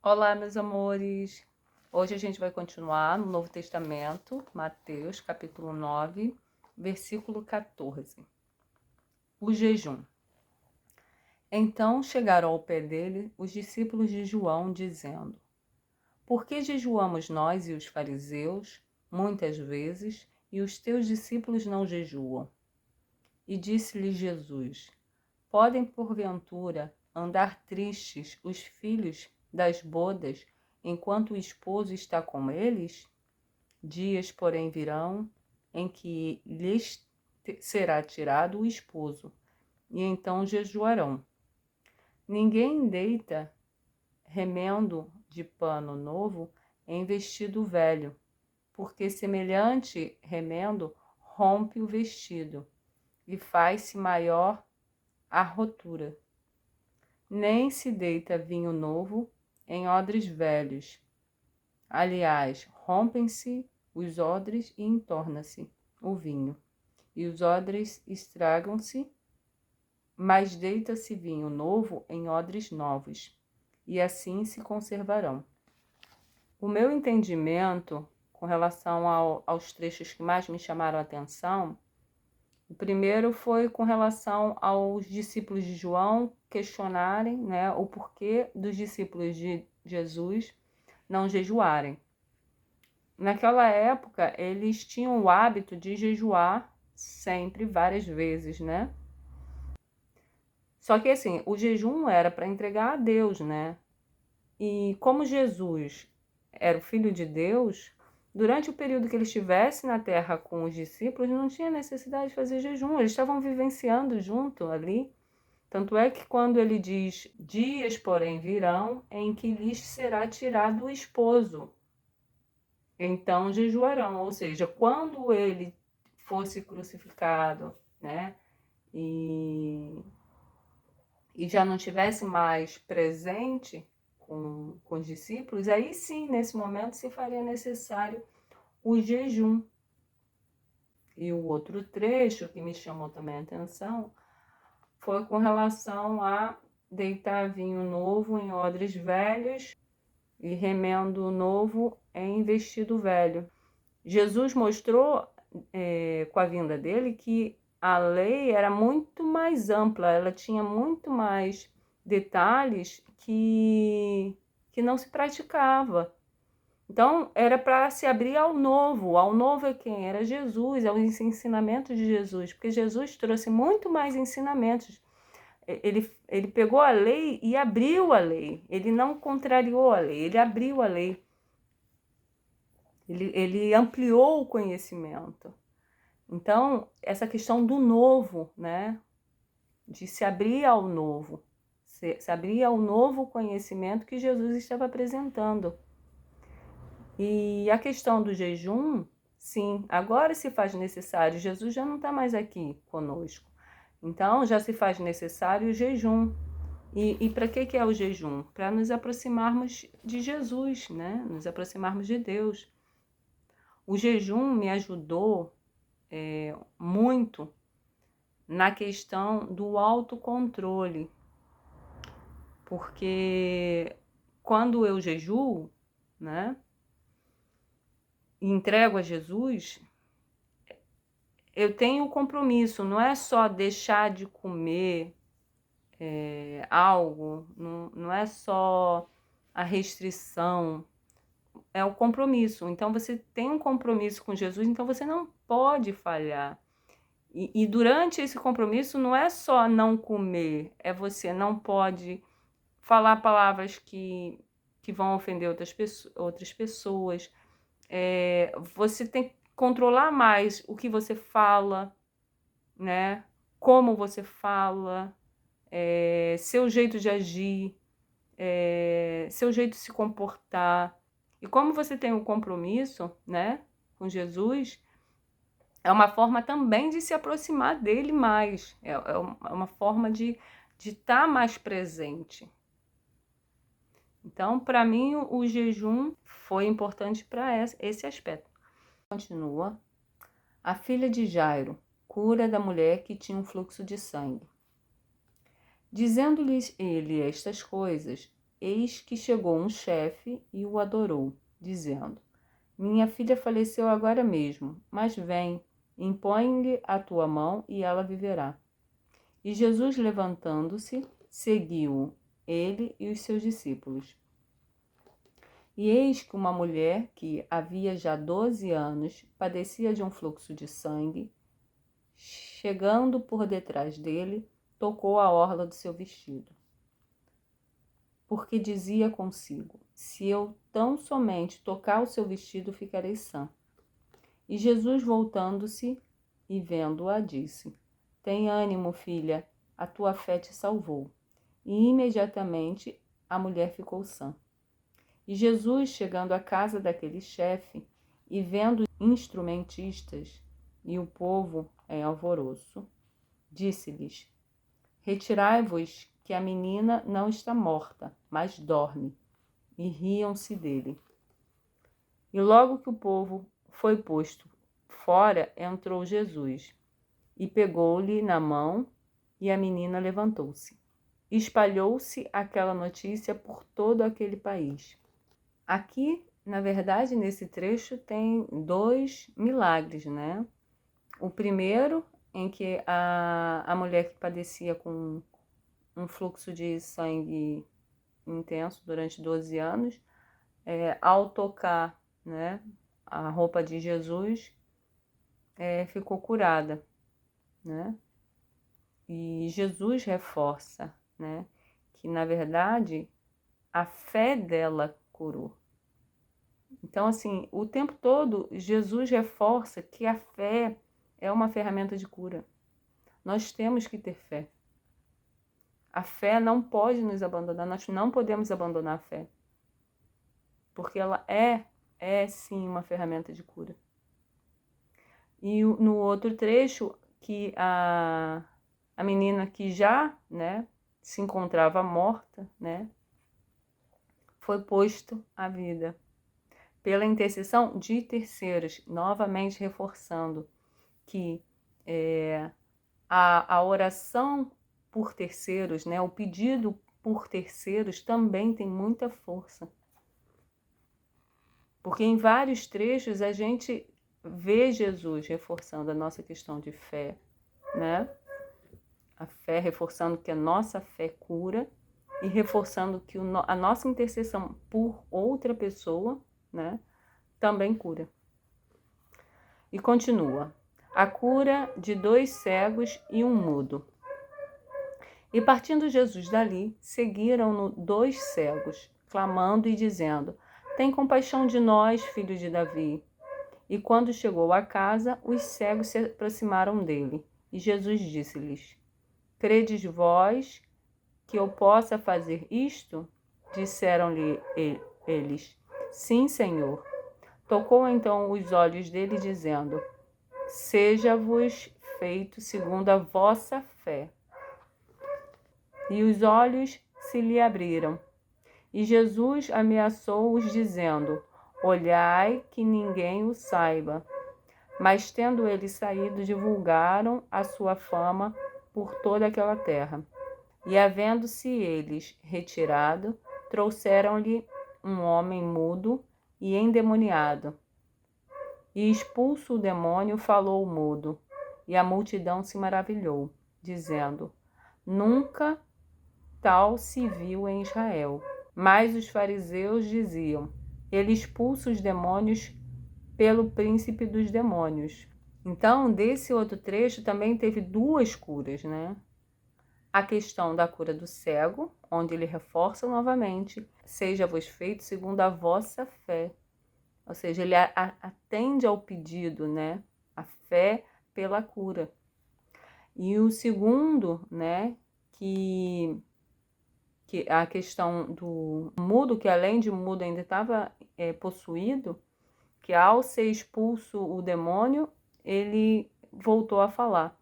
Olá, meus amores! Hoje a gente vai continuar no Novo Testamento, Mateus, capítulo 9, versículo 14. O jejum. Então chegaram ao pé dele os discípulos de João, dizendo: Por que jejuamos nós e os fariseus, muitas vezes, e os teus discípulos não jejuam? E disse-lhes Jesus: Podem, porventura, andar tristes os filhos das bodas, enquanto o esposo está com eles? Dias, porém, virão em que lhes será tirado o esposo, e então jejuarão. Ninguém deita remendo de pano novo em vestido velho, porque semelhante remendo rompe o vestido e faz-se maior a rotura. Nem se deita vinho novo em odres velhos. Aliás, rompem-se os odres e entorna-se o vinho, e os odres estragam-se, mas deita-se vinho novo em odres novos, e assim se conservarão. O meu entendimento com relação aos trechos que mais me chamaram a atenção, o primeiro foi com relação aos discípulos de João questionarem, o porquê dos discípulos de Jesus não jejuarem. Naquela época, eles tinham o hábito de jejuar sempre, várias vezes, né? Só que assim, o jejum era para entregar a Deus, né? E como Jesus era o Filho de Deus, durante o período que ele estivesse na terra com os discípulos, não tinha necessidade de fazer jejum, eles estavam vivenciando junto ali. Tanto é que quando ele diz, dias, porém, virão em que lhes será tirado o esposo, então jejuarão. Ou seja, quando ele fosse crucificado, né, e já não tivesse mais presente com os discípulos, aí sim, nesse momento, se faria necessário o jejum. E o outro trecho que me chamou também a atenção foi com relação a deitar vinho novo em odres velhos e remendo novo em vestido velho. Jesus mostrou com a vinda dele que a lei era muito mais ampla, ela tinha muito mais detalhes que não se praticava. Então, era para se abrir ao novo. Ao novo é quem? Era Jesus, aos ensinamentos de Jesus, porque Jesus trouxe muito mais ensinamentos. Ele pegou a lei e abriu a lei. Ele não contrariou a lei, ele abriu a lei. Ele ampliou o conhecimento. Então, essa questão do novo, né? De se abrir ao novo. Se abrir ao novo conhecimento que Jesus estava apresentando. E a questão do jejum, sim, agora se faz necessário. Jesus já não está mais aqui conosco. Então, já se faz necessário o jejum. E para que é o jejum? Para nos aproximarmos de Jesus, né? Nos aproximarmos de Deus. O jejum me ajudou muito na questão do autocontrole. Porque quando eu jejuo, né? Entrego a Jesus, eu tenho o compromisso, não é só deixar de comer algo, não é só a restrição, é o compromisso. Então você tem um compromisso com Jesus, então você não pode falhar. E durante esse compromisso não é só não comer, é você não pode falar palavras que vão ofender outras pessoas. Você tem que controlar mais o que você fala, né? Como você fala, seu jeito de agir, seu jeito de se comportar. E como você tem um compromisso, né, com Jesus, é uma forma também de se aproximar dele mais. É uma forma de estar mais presente. Então, para mim, o jejum foi importante para esse aspecto. Continua. A filha de Jairo, cura da mulher que tinha um fluxo de sangue. Dizendo-lhes ele estas coisas, eis que chegou um chefe e o adorou, dizendo: Minha filha faleceu agora mesmo, mas vem, impõe-lhe a tua mão e ela viverá. E Jesus, levantando-se, seguiu-o, ele e os seus discípulos. E eis que uma mulher que havia já 12 anos padecia de um fluxo de sangue, chegando por detrás dele, tocou a orla do seu vestido. Porque dizia consigo: se eu tão somente tocar o seu vestido, ficarei sã. E Jesus, voltando-se e vendo-a, disse: Tem ânimo, filha, a tua fé te salvou. E imediatamente a mulher ficou sã. E Jesus, chegando à casa daquele chefe, e vendo instrumentistas e o povo em alvoroço, disse-lhes: Retirai-vos, que a menina não está morta, mas dorme. E riam-se dele. E logo que o povo foi posto fora, entrou Jesus, e pegou-lhe na mão, e a menina levantou-se. Espalhou-se aquela notícia por todo aquele país. Aqui, na verdade, nesse trecho tem 2 milagres, né? O primeiro, em que a mulher que padecia com um fluxo de sangue intenso durante 12 anos, ao tocar, né, a roupa de Jesus, ficou curada, né? E Jesus reforça, né, que na verdade a fé dela curou. Então, assim, o tempo todo Jesus reforça que a fé é uma ferramenta de cura. Nós temos que ter fé. A fé não pode nos abandonar, nós não podemos abandonar a fé. Porque ela é sim uma ferramenta de cura. E no outro trecho, que a menina que já, né, se encontrava morta, né, foi posto à vida pela intercessão de terceiros, novamente reforçando que a oração por terceiros, né, o pedido por terceiros também tem muita força. Porque em vários trechos a gente vê Jesus reforçando a nossa questão de fé, né? A fé, reforçando que a nossa fé cura e reforçando que a nossa intercessão por outra pessoa, né, também cura. E continua: a cura de 2 cegos e um mudo. E partindo Jesus dali, seguiram-no 2 cegos, clamando e dizendo: Tem compaixão de nós, filho de Davi. E quando chegou à casa, os cegos se aproximaram dele. E Jesus disse-lhes: Credes vós que eu possa fazer isto? Disseram-lhe eles: Sim, Senhor. Tocou então os olhos dele, dizendo: Seja-vos feito segundo a vossa fé. E os olhos se lhe abriram. E Jesus ameaçou-os, dizendo: Olhai que ninguém o saiba. Mas tendo eles saído, divulgaram a sua fama por toda aquela terra. E havendo-se eles retirado, trouxeram-lhe um homem mudo e endemoniado. E expulso o demônio, falou o mudo. E a multidão se maravilhou, dizendo: Nunca tal se viu em Israel. Mas os fariseus diziam: Ele expulsa os demônios pelo príncipe dos demônios. Então, desse outro trecho também teve 2 curas, né? A questão da cura do cego, onde ele reforça novamente: seja-vos feito segundo a vossa fé. Ou seja, ele atende ao pedido, né? A fé pela cura. E o segundo, né, que a questão do mudo, que além de mudo ainda estava possuído, que ao ser expulso o demônio, ele voltou a falar.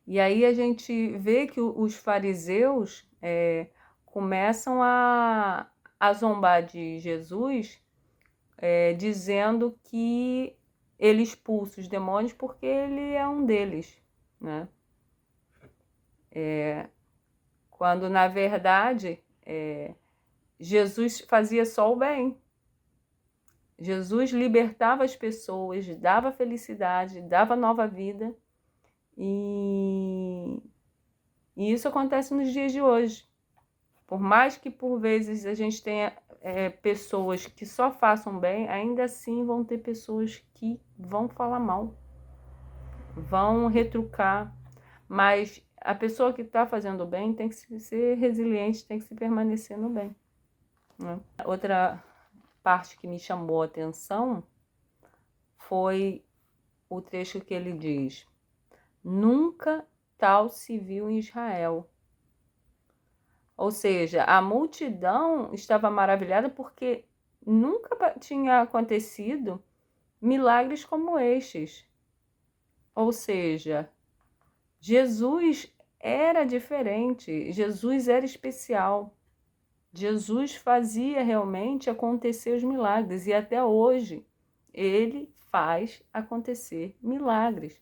E aí a gente vê que os fariseus começam a zombar de Jesus, dizendo que ele expulsa os demônios porque ele é um deles, né? Quando, na verdade, Jesus fazia só o bem. Jesus libertava as pessoas, dava felicidade, dava nova vida. E isso acontece nos dias de hoje. Por mais que por vezes a gente tenha pessoas que só façam bem, ainda assim vão ter pessoas que vão falar mal, vão retrucar. Mas a pessoa que está fazendo bem tem que ser resiliente, tem que se permanecer no bem, né? Outra parte que me chamou a atenção foi o trecho que ele diz: nunca tal se viu em Israel. Ou seja, a multidão estava maravilhada porque nunca tinha acontecido milagres como estes. Ou seja, Jesus era diferente, Jesus era especial. Jesus fazia realmente acontecer os milagres e até hoje ele faz acontecer milagres.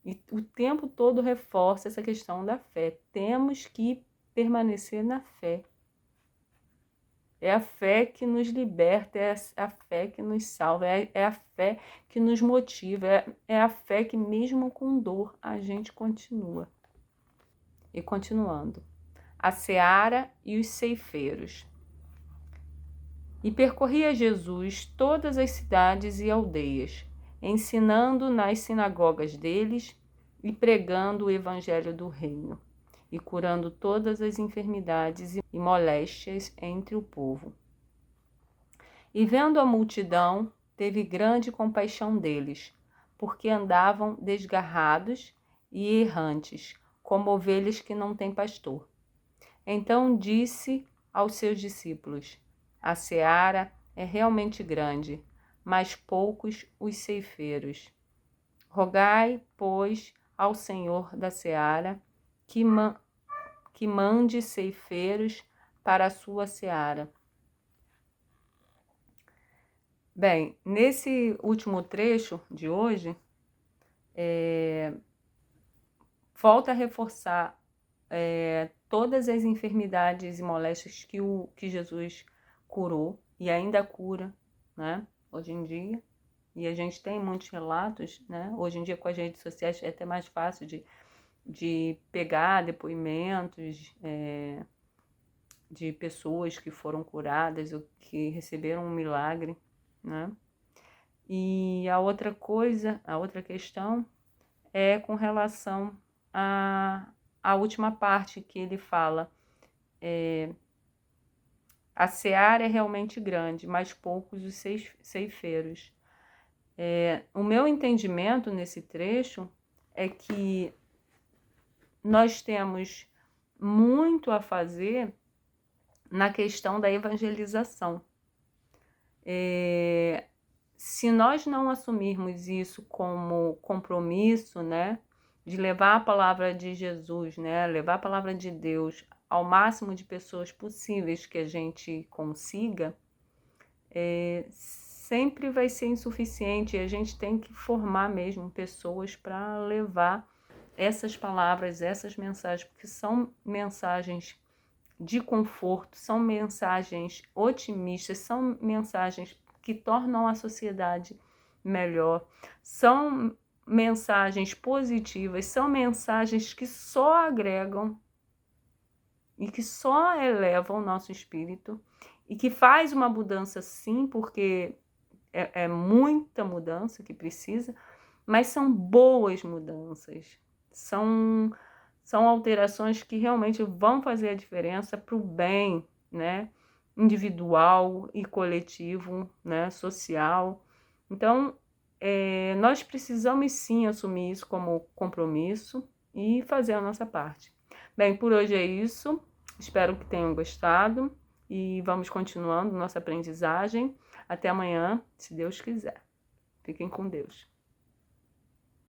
E o tempo todo reforça essa questão da fé. Temos que permanecer na fé. É a fé que nos liberta, é a fé que nos salva, é a fé que nos motiva, é a fé que mesmo com dor a gente continua. E continuando. A seara e os ceifeiros. E percorria Jesus todas as cidades e aldeias, ensinando nas sinagogas deles e pregando o evangelho do reino, e curando todas as enfermidades e moléstias entre o povo. E vendo a multidão, teve grande compaixão deles, porque andavam desgarrados e errantes, como ovelhas que não têm pastor. Então disse aos seus discípulos: a seara é realmente grande, mas poucos os ceifeiros. Rogai, pois, ao Senhor da seara que mande ceifeiros para a sua seara. Bem, nesse último trecho de hoje, volta a reforçar todas as enfermidades e moléstias que Jesus curou e ainda cura, né, hoje em dia. E a gente tem muitos relatos, né? Hoje em dia com as redes sociais é até mais fácil de pegar depoimentos de pessoas que foram curadas ou que receberam um milagre, né? E a outra questão é com relação à última parte que ele fala. A seara é realmente grande, mas poucos os ceifeiros. O meu entendimento nesse trecho é que nós temos muito a fazer na questão da evangelização. Se nós não assumirmos isso como compromisso, né, de levar a palavra de Jesus, né, levar a palavra de Deus ao máximo de pessoas possíveis que a gente consiga, sempre vai ser insuficiente. E a gente tem que formar mesmo pessoas para levar essas palavras, essas mensagens, porque são mensagens de conforto, são mensagens otimistas, são mensagens que tornam a sociedade melhor, são mensagens positivas, são mensagens que só agregam e que só elevam o nosso espírito e que faz uma mudança sim, porque é muita mudança que precisa, mas são boas mudanças, são alterações que realmente vão fazer a diferença para o bem, né, individual e coletivo, né, social. Então, nós precisamos sim assumir isso como compromisso e fazer a nossa parte. Bem, por hoje é isso. Espero que tenham gostado e vamos continuando nossa aprendizagem. Até amanhã, se Deus quiser. Fiquem com Deus.